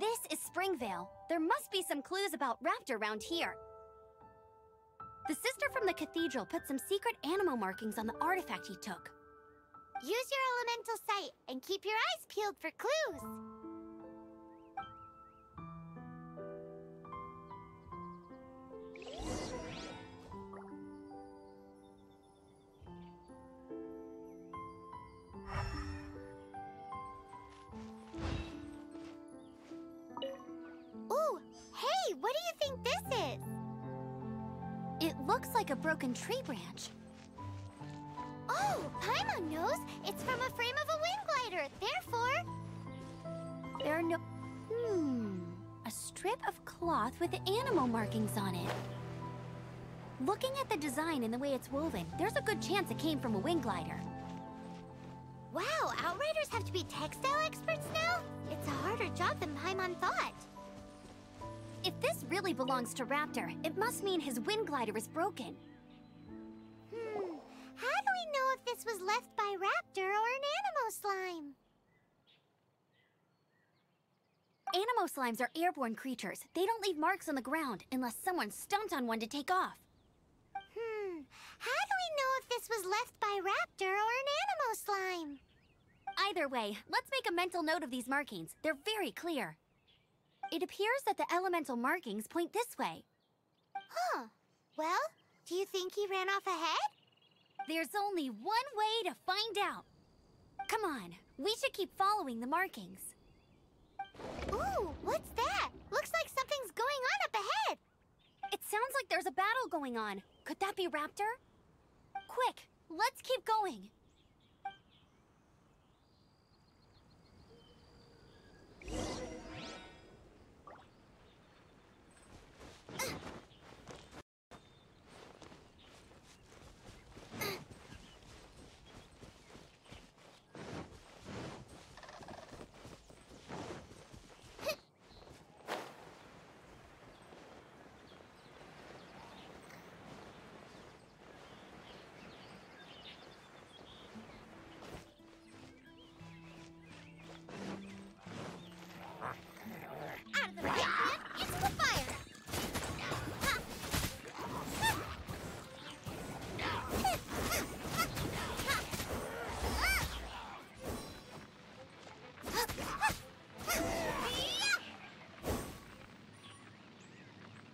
This is Springvale. There must be some clues about Raptor around here. The sister from the cathedral put some secret animal markings on the artifact he took. Use your elemental sight and keep your eyes peeled for clues. Ooh, hey, what do you think this is? It looks like a broken tree branch. Oh, Paimon knows. It's from a frame of a wing glider. Therefore... There are no... A strip of cloth with animal markings on it. Looking at the design and the way it's woven, there's a good chance it came from a wing glider. Wow, Outriders have to be textile experts now? It's a harder job than Paimon thought. If this really belongs to Raptor, it must mean his wind glider is broken. How do we know if this was left by Raptor or an animal slime? Animo slimes are airborne creatures. They don't leave marks on the ground unless someone stomped on one to take off. How do we know if this was left by Raptor or an animal slime? Either way, let's make a mental note of these markings. They're very clear. It appears that the elemental markings point this way. Huh. Well, do you think he ran off ahead? There's only one way to find out. Come on, we should keep following the markings. Ooh, what's that? Looks like something's going on up ahead. It sounds like there's a battle going on. Could that be Raptor? Quick, let's keep going. Out of the right hand, into the fire.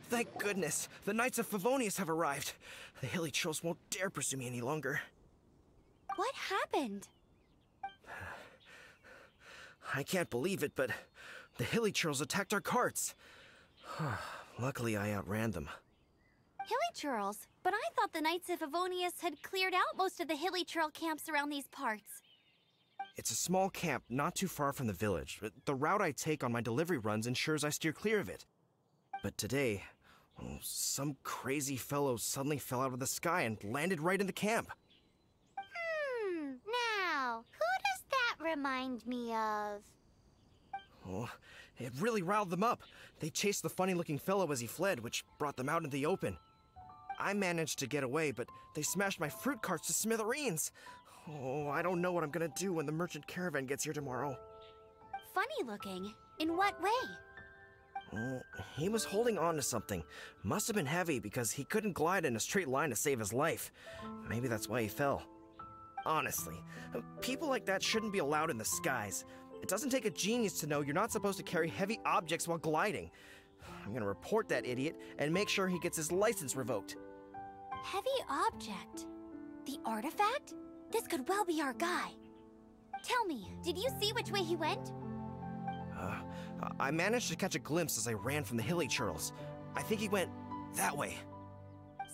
Thank goodness, the Knights of Favonius have arrived. The hilly trolls won't dare pursue me any longer. What happened? I can't believe it, but the hilly trolls attacked our carts. Luckily, I outran them. Hilly Churls? But I thought the Knights of Favonius had cleared out most of the Hilly Churl camps around these parts. It's a small camp not too far from the village. The route I take on my delivery runs ensures I steer clear of it. But today, some crazy fellow suddenly fell out of the sky and landed right in the camp. Now, who does that remind me of? Oh, it really riled them up. They chased the funny-looking fellow as he fled, which brought them out in the open. I managed to get away, but they smashed my fruit carts to smithereens. Oh, I don't know what I'm gonna do when the merchant caravan gets here tomorrow. Funny looking? In what way? Oh, he was holding on to something. Must have been heavy because he couldn't glide in a straight line to save his life. Maybe that's why he fell. Honestly, people like that shouldn't be allowed in the skies. It doesn't take a genius to know you're not supposed to carry heavy objects while gliding. I'm gonna report that idiot and make sure he gets his license revoked. Heavy object? The artifact? This could well be our guy. Tell me, did you see which way he went? I managed to catch a glimpse as I ran from the hilly churls. I think he went that way.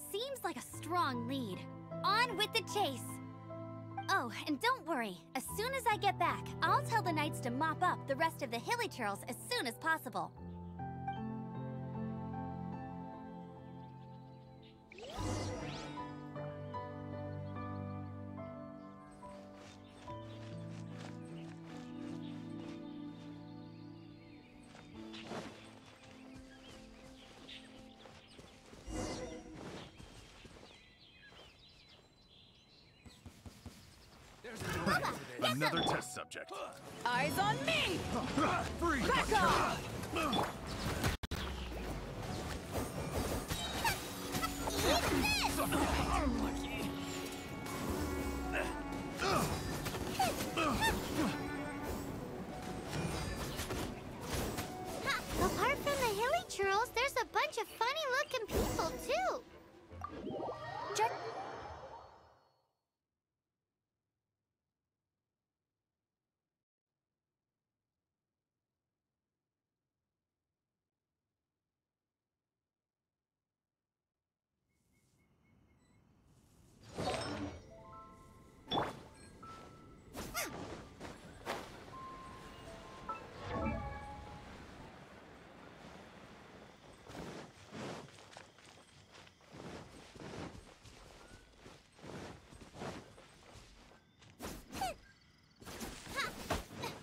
Seems like a strong lead. On with the chase! Oh, and don't worry. As soon as I get back, I'll tell the Knights to mop up the rest of the hilly churls as soon as possible. Another test subject. Eyes on me! Freeze! Back off! Apart from the hilly churls, there's a bunch of funny-looking people, too.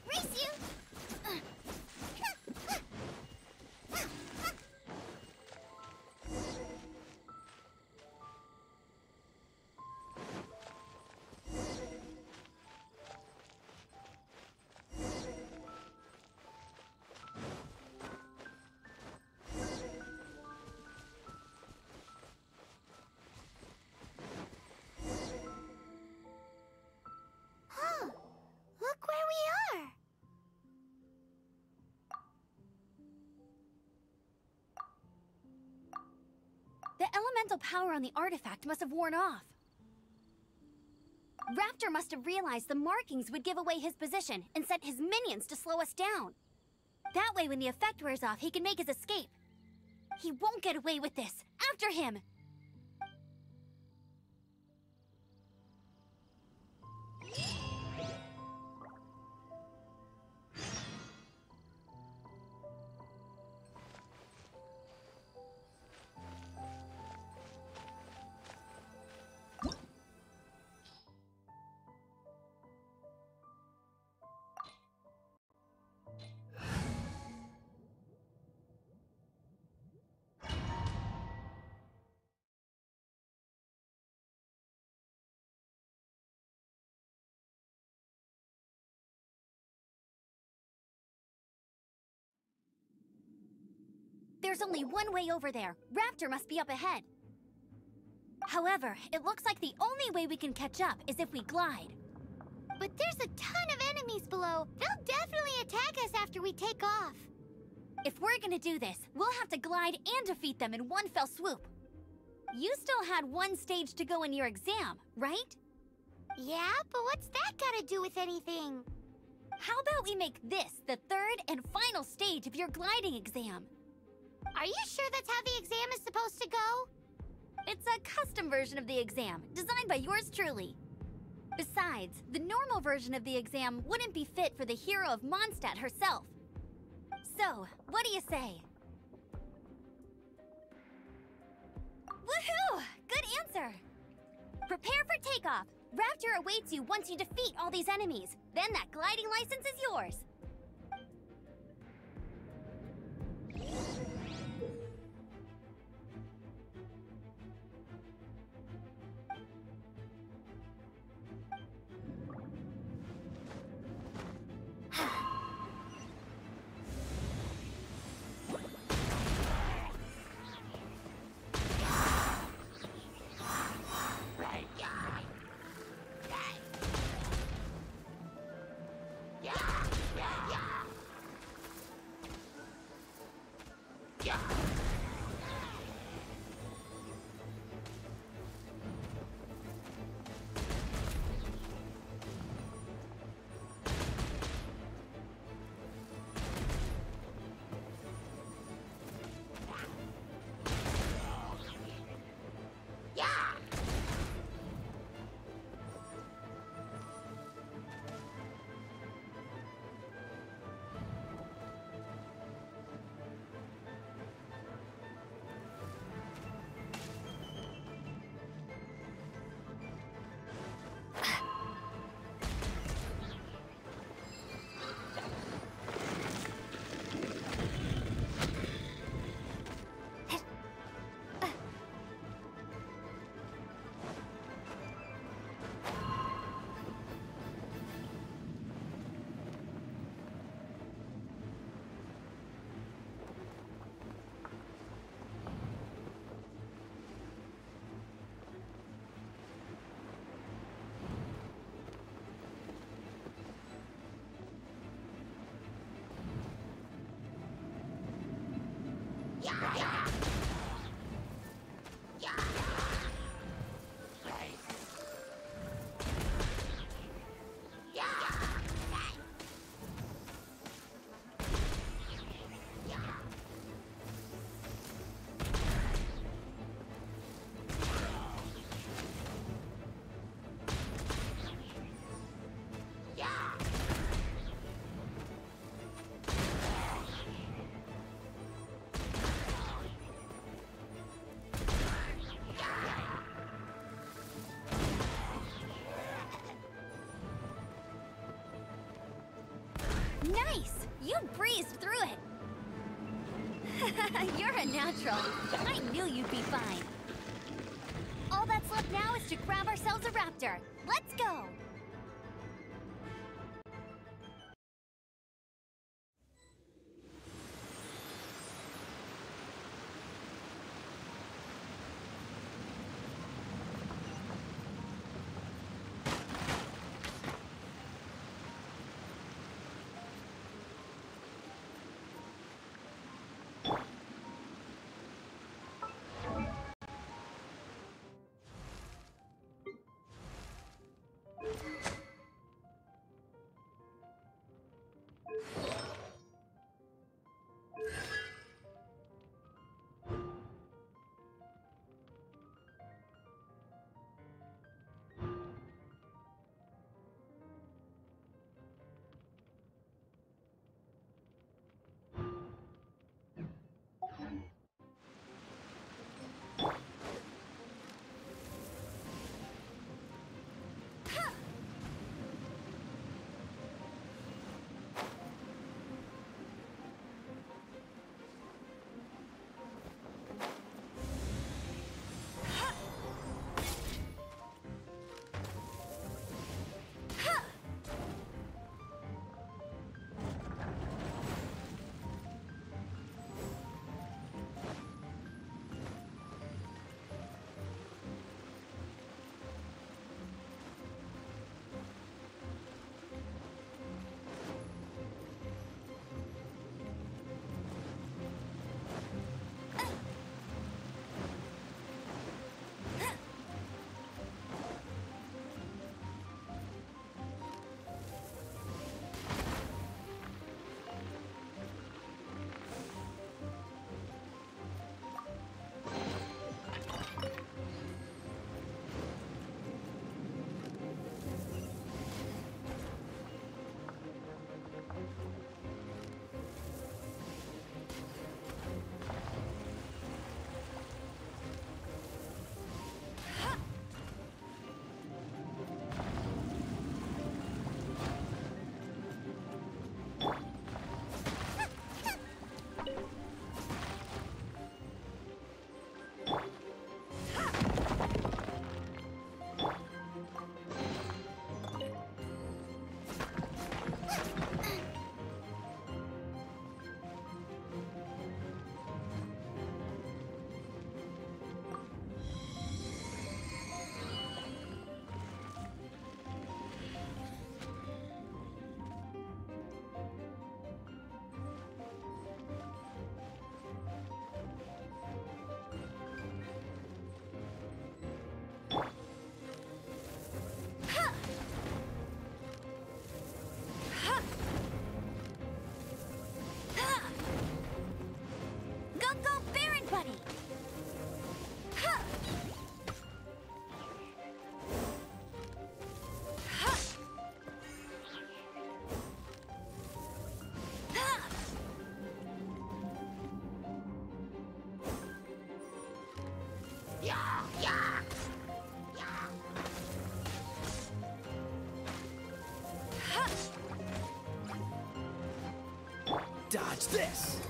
Race you! Huh. Look where we are. The elemental power on the artifact must have worn off. Raptor must have realized the markings would give away his position and sent his minions to slow us down. That way, when the effect wears off, he can make his escape. He won't get away with this. After him! There's only one way over there. Raptor must be up ahead. However, it looks like the only way we can catch up is if we glide. But there's a ton of enemies below. They'll definitely attack us after we take off. If we're gonna do this, we'll have to glide and defeat them in one fell swoop. You still had one stage to go in your exam, right? Yeah, but what's that got to do with anything? How about we make this the third and final stage of your gliding exam? Are you sure that's how the exam is supposed to go? It's a custom version of the exam, designed by yours truly. Besides, the normal version of the exam wouldn't be fit for the hero of Mondstadt herself. So, what do you say? Woohoo! Good answer! Prepare for takeoff. Raptor awaits you once you defeat all these enemies. Then that gliding license is yours. Nice! You breezed through it! You're a natural. I knew you'd be fine. All that's left now is to grab ourselves a raptor. Let's go! Dodge this!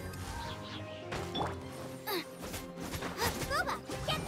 Boba, get...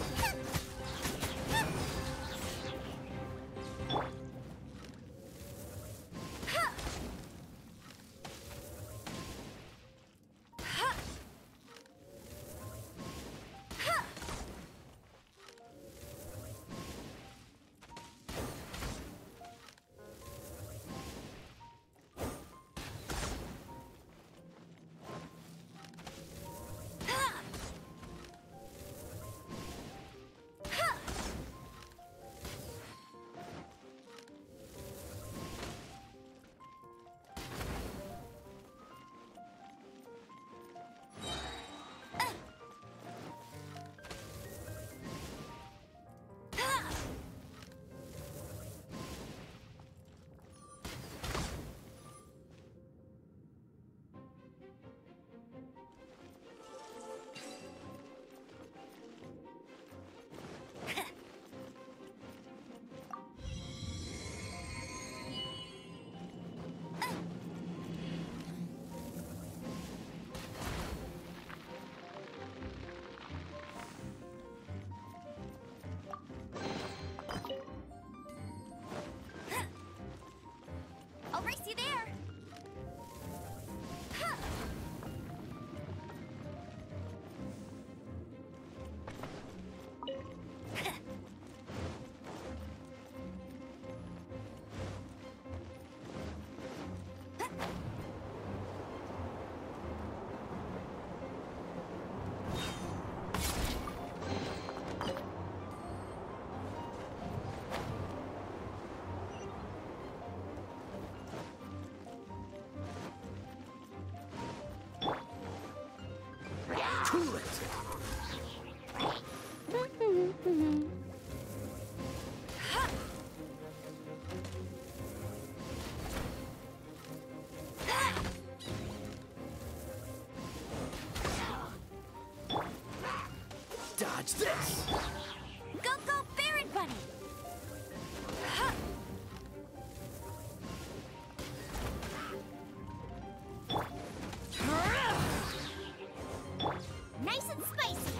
Cool it. Dodge this! Go, go, Baron Bunny! Nice and spicy.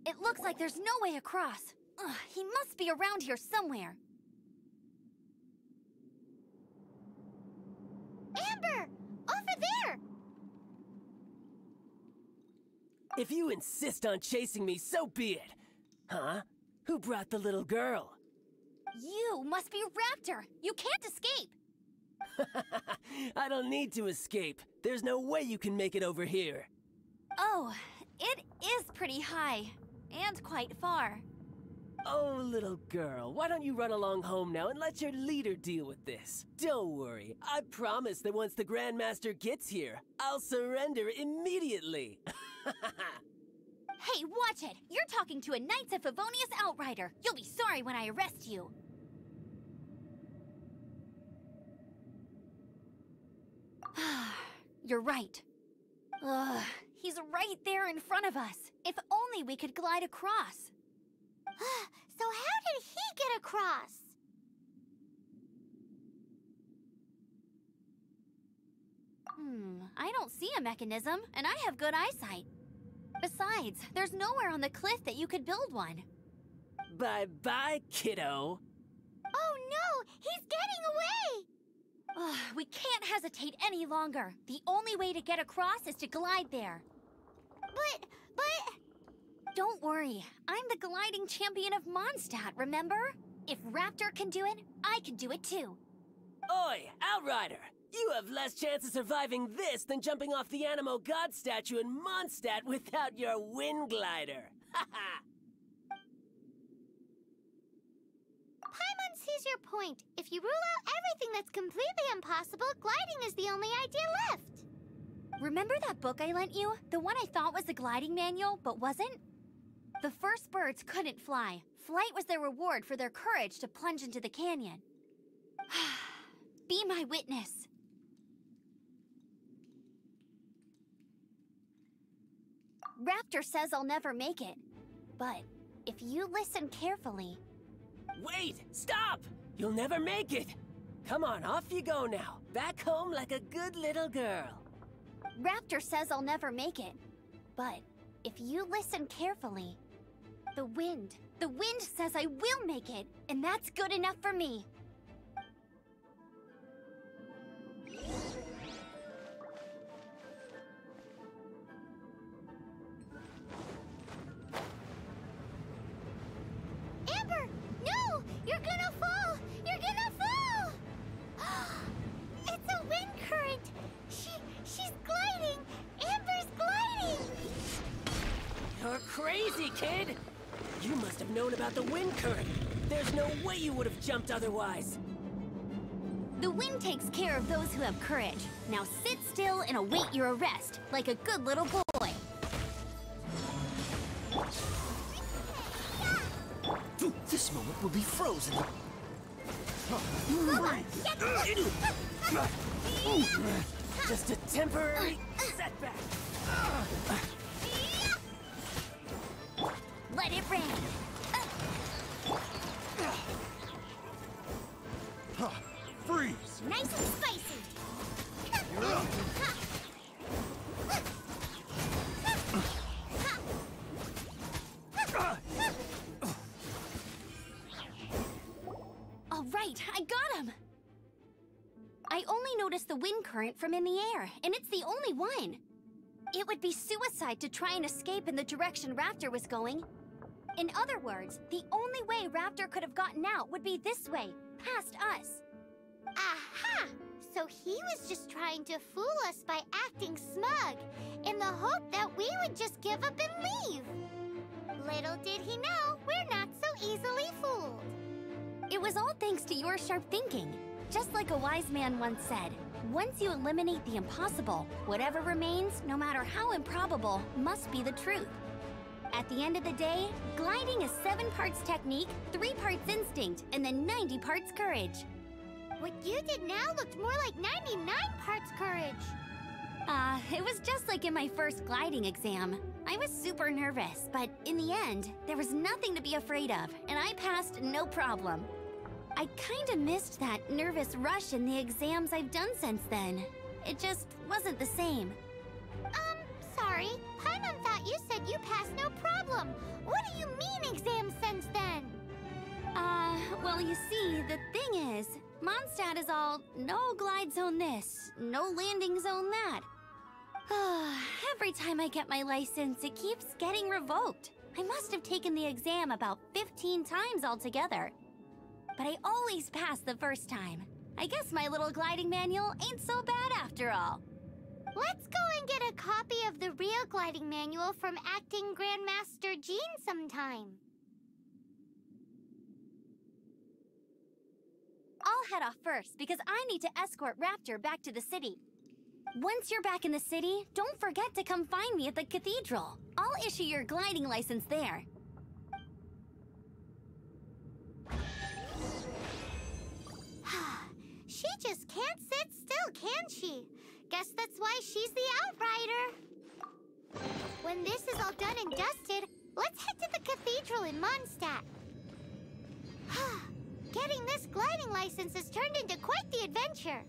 It looks like there's no way across. Ugh, he must be around here somewhere. Amber! Over there! If you insist on chasing me, so be it. Huh? Who brought the little girl? You must be Raptor. You can't escape. I don't need to escape. There's no way you can make it over here. Oh, it is pretty high. And quite far. Oh, little girl, why don't you run along home now and let your leader deal with this? Don't worry, I promise that once the Grandmaster gets here, I'll surrender immediately. Hey, watch it! You're talking to a Knights of Favonius outrider. You'll be sorry when I arrest you. You're right. Ugh, he's right there in front of us. If only we could glide across. So how did he get across? I don't see a mechanism, and I have good eyesight. Besides, there's nowhere on the cliff that you could build one. Bye-bye, kiddo. Oh no! He's getting away! Ugh, we can't hesitate any longer. The only way to get across is to glide there. But... Don't worry, I'm the gliding champion of Mondstadt, remember? If Raptor can do it, I can do it too. Oi, Outrider! You have less chance of surviving this than jumping off the Animo God statue in Mondstadt without your wind glider. Haha! Paimon sees your point. If you rule out everything that's completely impossible, gliding is the only idea left. Remember that book I lent you? The one I thought was the gliding manual, but wasn't? The first birds couldn't fly. Flight was their reward for their courage to plunge into the canyon. Be my witness. Raptor says I'll never make it. But if you listen carefully... Wait! Stop! You'll never make it! Come on, off you go now. Back home like a good little girl. Raptor says I'll never make it. But if you listen carefully... The wind says I will make it, and that's good enough for me. Amber! No! You're gonna fall! You're gonna fall! It's a wind current! She's gliding! Amber's gliding! You're crazy, kid! You must have known about the wind current. There's no way you would have jumped otherwise. The wind takes care of those who have courage. Now sit still and await your arrest, like a good little boy. This moment will be frozen. Just a temporary setback. Let it rain. Freeze! Nice and spicy! All right, I got him. I only notice the wind current from in the air, and it's the only one. It would be suicide to try and escape in the direction Raptor was going. In other words, the only way Raptor could have gotten out would be this way, past us. Aha! So he was just trying to fool us by acting smug, in the hope that we would just give up and leave. Little did he know, we're not so easily fooled. It was all thanks to your sharp thinking. Just like a wise man once said, once you eliminate the impossible, whatever remains, no matter how improbable, must be the truth. At the end of the day, gliding is 7 parts technique, 3 parts instinct, and then 90 parts courage. What you did now looked more like 99 parts courage. It was just like in my first gliding exam. I was super nervous, but in the end, there was nothing to be afraid of, and I passed no problem. I kinda missed that nervous rush in the exams I've done since then. It just wasn't the same. Sorry. Paimon thought you said you passed no problem. What do you mean exams since then? Well, you see, the thing is, Mondstadt is all, no glide zone this, no landing zone that. Every time I get my license, it keeps getting revoked. I must have taken the exam about 15 times altogether. But I always pass the first time. I guess my little gliding manual ain't so bad after all. Let's go and get a copy of the real gliding manual from Acting Grandmaster Jean sometime. I'll head off first because I need to escort Raptor back to the city. Once you're back in the city, don't forget to come find me at the cathedral. I'll issue your gliding license there. She just can't sit still, can she? Guess that's why she's the Outrider. When this is all done and dusted, let's head to the cathedral in Mondstadt. Getting this gliding license has turned into quite the adventure.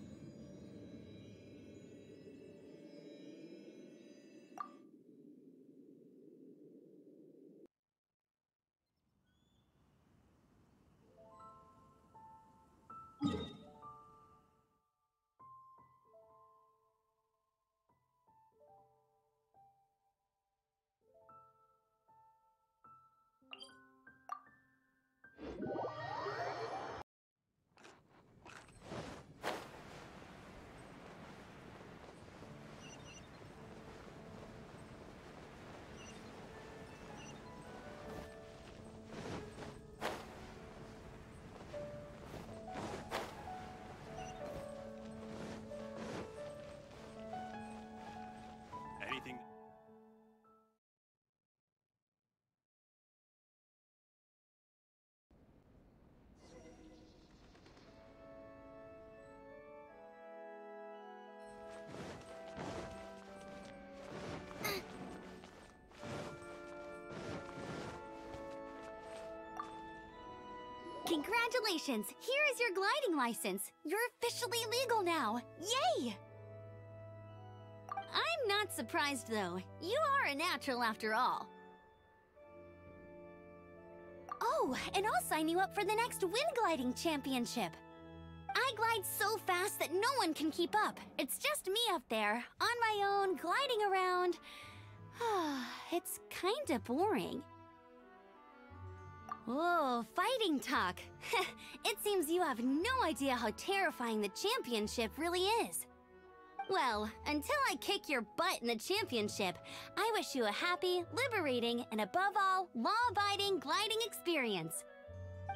Anything? Congratulations! Here is your gliding license. You're officially legal now. Yay! I'm not surprised, though. You are a natural after all. Oh, and I'll sign you up for the next wind gliding championship. I glide so fast that no one can keep up. It's just me up there, on my own, gliding around. It's kinda boring. Whoa, fighting talk. It seems you have no idea how terrifying the championship really is. Well, until I kick your butt in the championship, I wish you a happy, liberating, and above all, law-abiding gliding experience.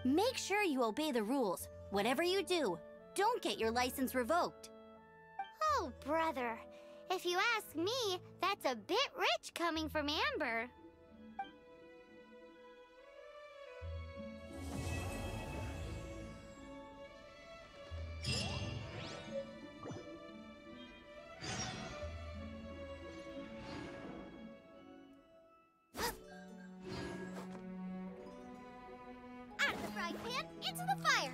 Make sure you obey the rules. Whatever you do, don't get your license revoked. Oh, brother. If you ask me, that's a bit rich coming from Amber. Out of the frying pan, into the fire!